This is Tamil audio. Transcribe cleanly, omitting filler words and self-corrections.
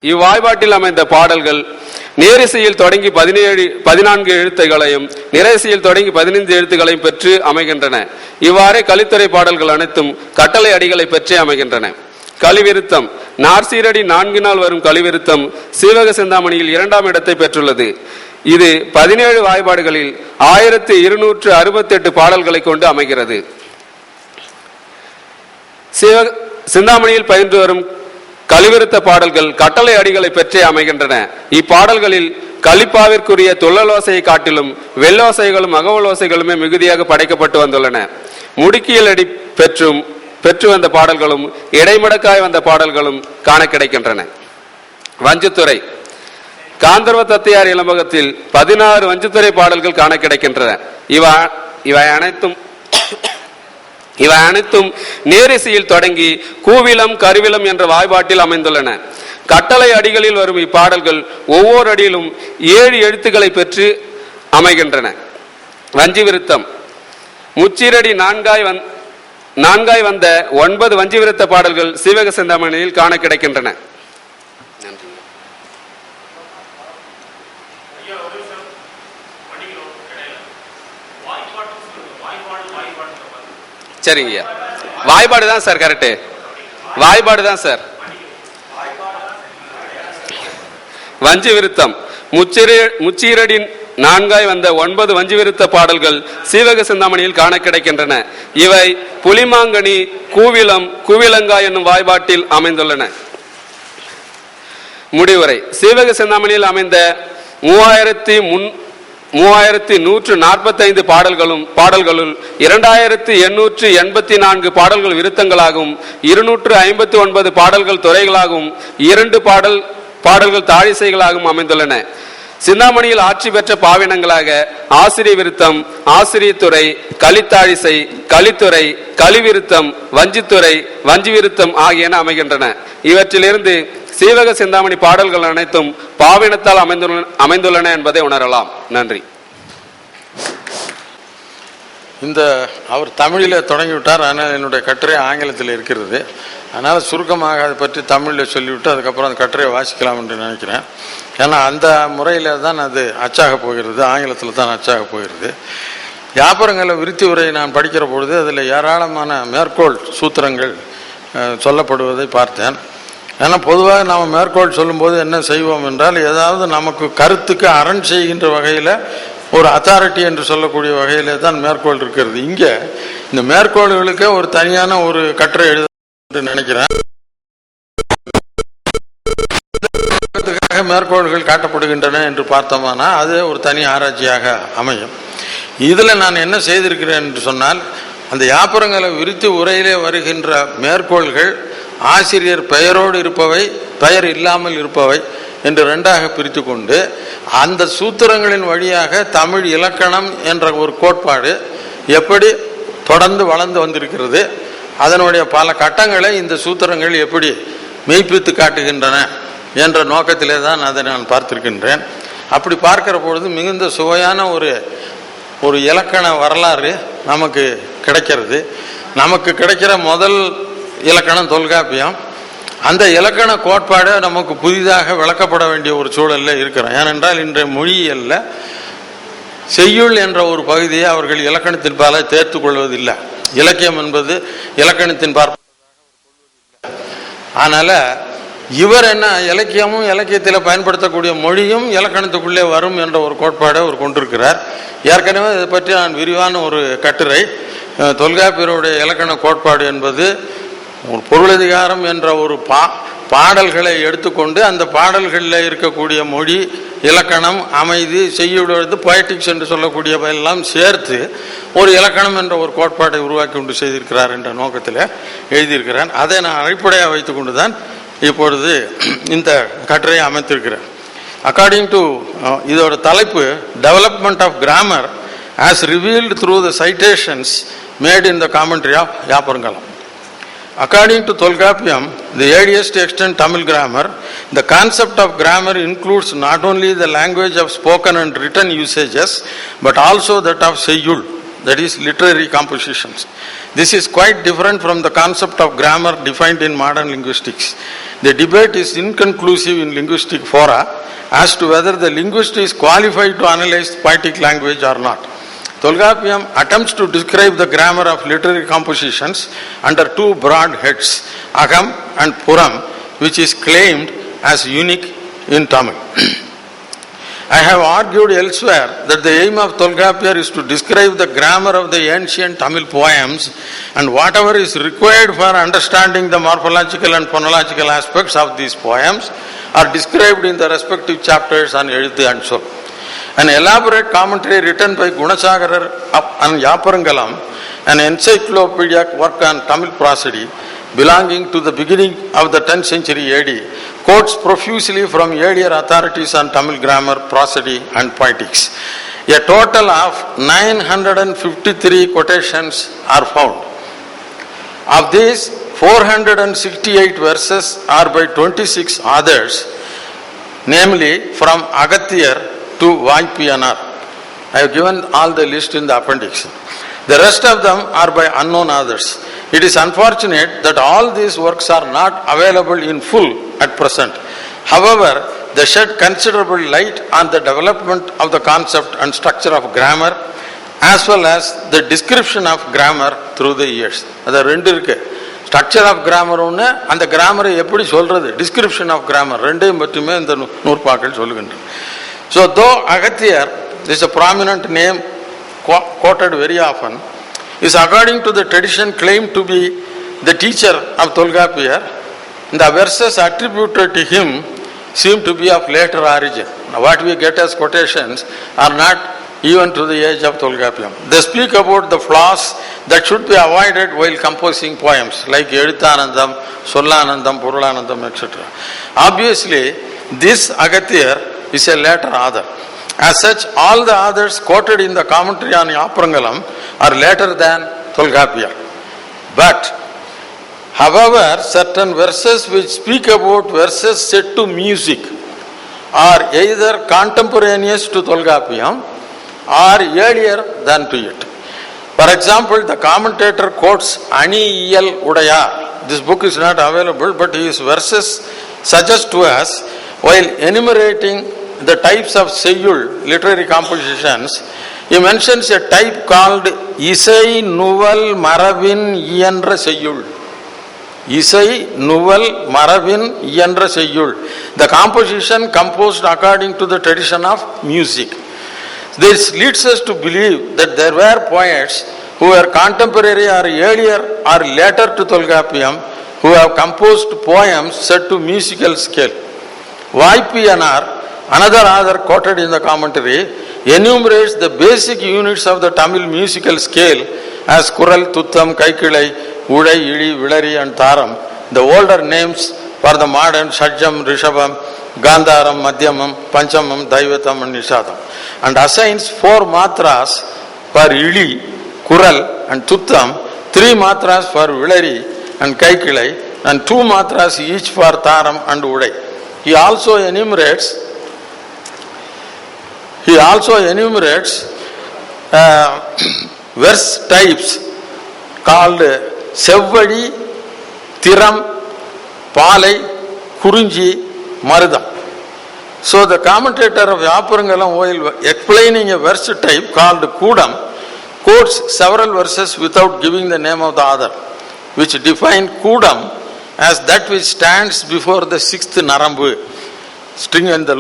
இவ்வாய்பாட்டில் அமைந்த பாடல்கள் நேரிசையில் தொடங்கி 14 எழுத்துகளையும் நிறைசையில் தொடங்கி 15 எழுத்துகளையும் பெற்று அமைகின்றன. இவ்வாறே கலித்துறை பாடல்கள் அனைத்தும் கட்டளை அடிகளை பெற்றே அமைகின்றன. கலிவிருத்தம் நாற்சீரடி 4 நாள் வரும் கலிவிருத்தம் சீவக சிந்தாமணியில் 2ஆம் இடத்தை பெற்றுள்ளது. இது 17 வாய்பாடுகளில் 1268 பாடல்களை கொண்டு அமைகிறது. சிந்தாமணியில் பயின்று வரும் கலிவிருத்த பாடல்கள் கட்டளை அடிகளை பெற்றே அமைகின்றன. இப்பாடல்களில் கலிப்பாவிற்குரிய துள்ளலோசையை காட்டிலும் வெள்ளோசைகளும் அகவலோசைகளுமே மிகுதியாக படைக்கப்பட்டு வந்துள்ளன. முடுக்கியல் அடி பெற்று வந்த பாடல்களும் இடைமடக்காய் வந்த பாடல்களும் காண கிடைக்கின்றன. வஞ்சுத்துறை காந்தர்வ தத்தையார் இளம்பகத்தில் 16 வஞ்சுத்துறை பாடல்கள் காண கிடைக்கின்றன. இவை அனைத்தும் நேரிசையில் தொடங்கி கூவிலம் கருவிலம் என்ற வாய்பாட்டில் அமைந்துள்ளன. கட்டளை அடிகளில் வரும் இப்பாடல்கள் ஒவ்வொரு அடியிலும் 7 எழுத்துக்களை பெற்று அமைகின்றன. வஞ்சி விருத்தம் முச்சீரடி 4 வந்த 9 வஞ்சி விருத்த பாடல்கள் சீவக சிந்தாமணியில் காண கிடைக்கின்றன. சரிங்க, வாய்பாடு தான் சார் கரெக்டு, வாய்பாடு தான் சார். வஞ்சி விருத்தம் முச்சீரடி 4 வந்த 9 வஞ்சி விருத்த பாடல்கள் சீவக சிந்தாமணியில் காண கிடைக்கின்றன. இவை புலிமாங்கனி கூவிலம் கூவிலங்கா என்னும் வாய்பாட்டில் அமைந்துள்ளன. முடிவுரை சீவக சிந்தாமணியில் அமைந்த 3145 பாடல்களுள் 2884 பாடல்கள் விருத்தங்களாகவும் 259 பாடல்கள் துறைகளாகவும் 2 பாடல்கள் தாழிசைகளாகவும் அமைந்துள்ளன. சிந்தாமணியில் ஆட்சி பெற்ற பாவினங்களாக ஆசிரிய விருத்தம், ஆசிரியத்துறை, கலித்தாழிசை, கலித்துறை, கலிவிருத்தம், வஞ்சித்துறை, வஞ்சி விருத்தம் ஆகியன அமைகின்றன. இவற்றிலிருந்து சீவக சிந்தாமணி பாடல்கள் அனைத்தும் பாவினத்தால் அமைந்துள்ளன என்பதை உணரலாம். நன்றி. அவர் தமிழில் தொடங்கிவிட்டார். ஆனால் என்னுடைய கட்டுரை ஆங்கிலத்தில் இருக்கிறது. அதனால் சுருக்கமாக அதை பற்றி தமிழில் சொல்லிவிட்டு அதுக்கப்புறம் அந்த கட்டுரையை வாசிக்கலாம் என்று நினைக்கிறேன். ஏன்னா அந்த முறையில் தான் அது அச்சாக போகிறது, ஆங்கிலத்தில் தான் அச்சாக போகிறது. வியாபாரங்களை விருத்தி உரையை நான் படிக்கிற பொழுது அதில் ஏராளமான மேற்கோள் சூத்திரங்கள் சொல்லப்படுவதை பார்த்தேன். ஏன்னா பொதுவாக நாம் மேற்கோள் சொல்லும்போது என்ன செய்வோம் என்றால், ஏதாவது நமக்கு கருத்துக்கு அரண் செய்கின்ற வகையில் ஒரு அத்தாரிட்டி என்று சொல்லக்கூடிய வகையிலே தான் மேற்கோள் இருக்கிறது. இங்கே இந்த மேற்கோள்களுக்கு ஒரு தனியான ஒரு கட்டுரை எழுத நினைக்கிறேன். மேற்கோள்கள் காட்டப்படுகின்றன என்று பார்த்தோம்னா அது ஒரு தனி ஆராய்ச்சியாக அமையும். இதில் நான் என்ன செய்திருக்கிறேன் என்று சொன்னால், அந்த யாப்புரங்களை விரித்து உரையிலே வருகின்ற மேற்கோள்கள் ஆசிரியர் பெயரோடு இருப்பவை, பெயர் இல்லாமல் இருப்பவை என்று 2ஆக பிரித்து கொண்டு அந்த சூத்திரங்களின் வழியாக தமிழ் இலக்கணம் என்ற ஒரு கோட்பாடு எப்படி தொடர்ந்து வளர்ந்து வந்திருக்கிறது, அதனுடைய பல கட்டங்களை இந்த சூத்திரங்கள் எப்படி மெய்ப்பித்து காட்டுகின்றன என்ற நோக்கத்திலே தான் அதை நான் பார்த்திருக்கின்றேன். அப்படி பார்க்கிற பொழுது மிகுந்த சுவையான ஒரு இலக்கண வரலாறு நமக்கு கிடைக்கிறது. நமக்கு கிடைக்கிற முதல் இலக்கணம் தொல்காப்பியம். அந்த இலக்கண கோட்பாடு நமக்கு புதிதாக விளக்கப்பட வேண்டிய ஒரு சூழலில் இருக்கிறோம். ஏனென்றால் இன்றைய மொழியியல்ல செய்யுள் என்ற ஒரு பகுதியை அவர்கள் இலக்கணத்தின் பால தேர்த்து கொள்வதில்லை. இலக்கியம் என்பது இலக்கணத்தின் பார்ப்பதாக அதனால இவர் என்ன இலக்கியமும் இலக்கியத்தில் பயன்படுத்தக்கூடிய மொழியும் இலக்கணத்துக்குள்ளே வரும் என்ற ஒரு கோட்பாடை அவர் கொண்டிருக்கிறார். ஏற்கனவே இதை பற்றி நான் விரிவான ஒரு கட்டுரை, தொல்காப்பியருடைய இலக்கண கோட்பாடு என்பது ஒரு பொருளதிகாரம் என்ற ஒரு பாடல்களை எடுத்துக்கொண்டு அந்த பாடல்களில் இருக்கக்கூடிய மொழி, இலக்கணம், அமைதி, செய்யுள்ளது, பொயட்டிக்ஸ் என்று சொல்லக்கூடியவையெல்லாம் சேர்த்து ஒரு இலக்கணம் என்ற ஒரு கோட்பாடை உருவாக்கி கொண்டு செய்திருக்கிறார் என்ற நோக்கத்தில் எழுதியிருக்கிறேன். அதை நான் அடிப்படையாக வைத்து கொண்டு தான் இப்பொழுது இந்த கட்டுரையை அமைத்திருக்கிறேன். அக்கார்டிங் டு இதோட தலைப்பு development of grammar as revealed through the citations made in the commentary of Yapparungalam. According to Tolkappiyam, the earliest extant Tamil grammar, the concept of grammar includes not only the language of spoken and written usages, but also that of seyyul, that is literary compositions. This is quite different from the concept of grammar defined in modern linguistics. The debate is inconclusive in linguistic fora as to whether the linguist is qualified to analyze poetic language or not. Tolkappiyam attempts to describe the grammar of literary compositions under two broad heads, Agam and Puram, which is claimed as unique in Tamil. I have argued elsewhere that the aim of Tolkappiyar is to describe the grammar of the ancient Tamil poems and whatever is required for understanding the morphological and phonological aspects of these poems are described in the respective chapters on Ezhuthu and Sol. An elaborate commentary written by Gunasagarar on Yaparangalam, an encyclopedic work on Tamil prosody, belonging to the beginning of the 10th century AD, quotes profusely from earlier authorities on Tamil grammar, prosody and poetics. A total of 953 quotations are found. Of these, 468 verses are by 26 authors, namely from Agathiyar to Vaipiyanar. I have given all the list in the appendix. The rest of them are by unknown authors. It is unfortunate that all these works are not available in full at present. However, they shed considerable light on the development of the concept and structure of grammar as well as the description of grammar through the years. That rendu irukku. Structure of grammar ஒன்று, அந்த கிராமரை எப்படி சொல்றது, description of grammar ரெண்டையும் மட்டுமே இந்த நூற்பாக்கள் சொல்லுகின்றன. So though Agathiyar is a prominent name quoted very often, is according to the tradition claimed to be the teacher of Tolkappiyar, the verses attributed to him seem to be of later origin. Now, what we get as quotations are not even to the age of Tolkappiyam. They speak about the flaws that should be avoided while composing poems like Ezhuthanandam, Sollanandam, Purulanandam, etc. Obviously, this Agathiyar is a later author. As such, all the others quoted in the commentary on Yaparangalam are later than Tolkappiyar. But, however, certain verses which speak about verses set to music are either contemporaneous to Tolkappiyam or earlier than to it. For example, the commentator quotes Aniyal Udayar. This book is not available, but his verses suggest to us, while enumerating the types of Seyyul, literary compositions, he mentions a type called Isai Nuval Maravin Iyandra Seyyul. Isai Nuval Maravin Iyandra Seyyul. The composition composed according to the tradition of music. This leads us to believe that there were poets who were contemporary or earlier or later to Tolkappiyam who have composed poems set to musical scale. Vaipiyanar, another author quoted in the commentary, enumerates the basic units of the Tamil musical scale as Kural, Tuttam, Kaikilai, Udai, Idi, Vilari and Taram, the older names for the modern Shadjam, Rishabam, Gandharam, Madhyamam, Panchamam, Daivatam and Nishadam, and assigns 4 matras for Idi, Kural and Tuttam, 3 matras for Vilari and Kaikilai, and 2 matras each for Taram and Udai. He also enumerates verse types called Sevvadi, Tiram, Palai, Kurunji, Marudam. So the commentator of Yaparangalam, while explaining a verse type called Kudam, quotes several verses without giving the name of the author, which define Kudam as that which stands before the 6th Narambu, string and the loop.